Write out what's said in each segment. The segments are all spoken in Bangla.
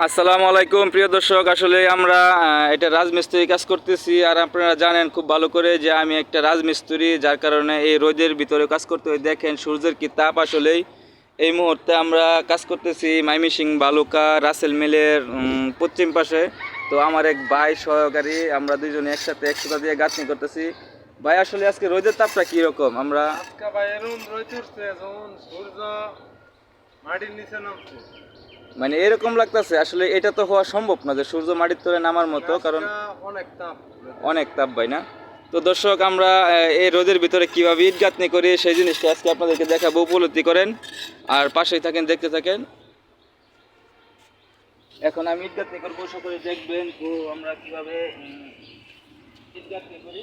আসসালামু আলাইকুম প্রিয় দর্শক, আসলে আমরা এটা রাজমিস্ত্রি কাজ করতেছি। আর আপনারা জানেন খুব ভালো করে যে আমি একটা রাজমিস্ত্রি, যার কারণে এই রোদের ভিতরে কাজ করতে হয়। দেখেন সূর্যের কি তাপ। আসলেই এই মুহূর্তে আমরা কাজ করতেছি ময়মনসিংহ বালুকা রাসেল মিলের পশ্চিম পাশে। তো আমার এক ভাই সহকারী, আমরা দুইজনে একসাথে 100টা দিয়ে গাঁথনি করতেছি। ভাই আসলে আজকে রোদের তাপটা কীরকম? আমরা আজকে ভাই এরকম রোদ উঠছে, যখন সূর্য মাটির নিচে নামছে। মানে এরকম লাগতেছে, আসলে এটা তো হওয়া সম্ভব না যে সূর্য মাটির তলে নামার মতো, কারণ অনেক তাপ। অনেক তাপ ভাই না। তো দর্শক, আমরা এই রোদের ভিতরে কিভাবে ইট গাঁথনি করি সেই জিনিসটা আজকে আপনাদেরকে দেখাবো, উপলব্ধি করেন আর পাশেই থাকেন, দেখতে থাকেন। এখন আমি ইট গাঁথনি করবো, সকলে দেখবেন তো আমরা কিভাবে ইট গাঁথনি করি।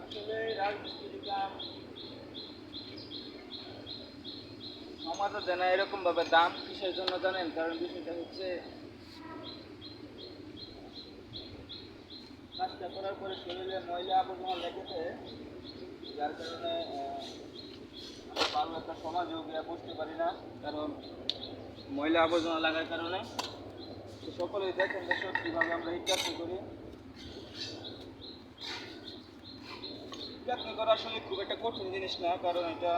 আসলে রাজমিস্ত্রি কাম সমাজে দেয় না এরকম ভাবে দাম। কিসের জন্য জানেন? কারণ বিষয়টা হচ্ছে কাজটা করার পরে শরীরে ময়লা আবর্জনা লেগেছে, যার কারণে ভালো একটা সমাজেও গিয়ে বসতে পারি না, কারণ ময়লা আবর্জনা লাগার কারণে। তো সকলেই দেখেন দর্শক কীভাবে আমরা এই কাজটি করি। কাজটি করা আসলে খুব একটা কঠিন জিনিস না, কারণ এটা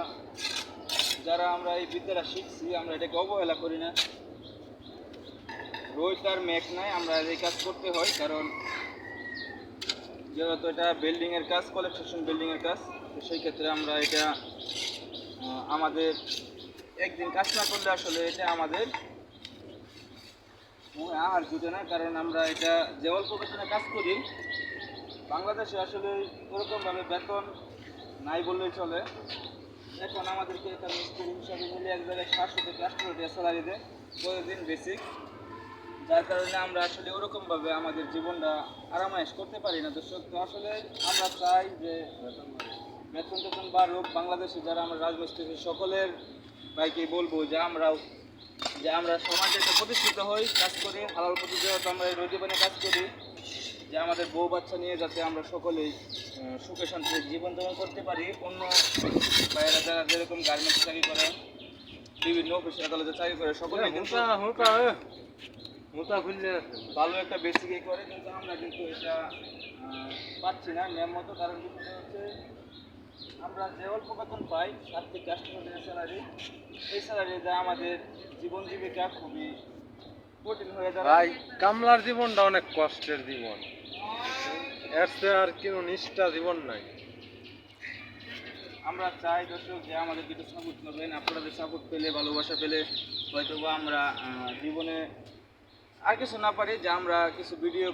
যারা আমরা এই বিদ্যাটা শিখছি আমরা এটাকে অবহেলা করি না। রোদ আর মেঘ নাই, আমরা এই কাজ করতে হয়, কারণ যেহেতু এটা বিল্ডিংয়ের কাজ, কলেকশন বিল্ডিংয়ের কাজ। তো সেই ক্ষেত্রে আমরা এটা আমাদের একদিন কাজ না করলে আসলে এটা আমাদের আর জুটে না, কারণ আমরা এটা যে অল্প বেতনে কাজ করি বাংলাদেশে আসলে ওরকমভাবে বেতন নাই বললেই চলে। এখন আমাদেরকে একটা মিস্ত্রি হিসাবে মিলে এক জায়গায় 700 থেকে 800 টাকা স্যালারি দেয় প্রতিদিন বেসিক, যার কারণে আমরা আসলে ওরকমভাবে আমাদের জীবনটা আরামায়েশ করতে পারি না দর্শক। তো আসলে আমরা চাই যে বেতন টেতন বাড়ুক। বাংলাদেশে যারা আমরা রাজমিস্ত্রি সকলের ভাইকে বলবো যে আমরা সমাজে একটা প্রতিষ্ঠিত হই, কাজ করি হালাল পদ্ধতি, যেহেতু আমরা এই রোদে পানি কাজ করি, যে আমাদের বউ বাচ্চা নিয়ে যাতে আমরা সকলেই সুখে শান্তিতে জীবনযাপন করতে পারি। অন্য বাইরে যারা যেরকম গার্মেন্টস চাকরি করে, বিভিন্ন অফিসে আদালতে চাকরি করে, সকলে কিন্তু ভালো একটা বেসিক করে, কিন্তু আমরা কিন্তু এটা পাচ্ছি না নিয়ম মতো। কারণ বিষয়টা হচ্ছে আমরা যে অল্প বেতন পাই 7 থেকে 8 টাকা স্যালারি, এই স্যালারি যা আমাদের জীবন জীবিকা খুবই কঠিন হয়ে যায়। ভাই কামলার জীবনটা অনেক কষ্টের জীবন, এর চেয়ে আর কোনো নিষ্ঠা জীবন নাই। আমরা চাই দর্শক যে আমাদের কিছু সাপোর্ট করবেন। আপনাদের সাপোর্ট পেলে, ভালোবাসা পেলে হয়তো বা আমরা জীবনে আর কিছু না পারি, যে আমরা কিছু ভিডিও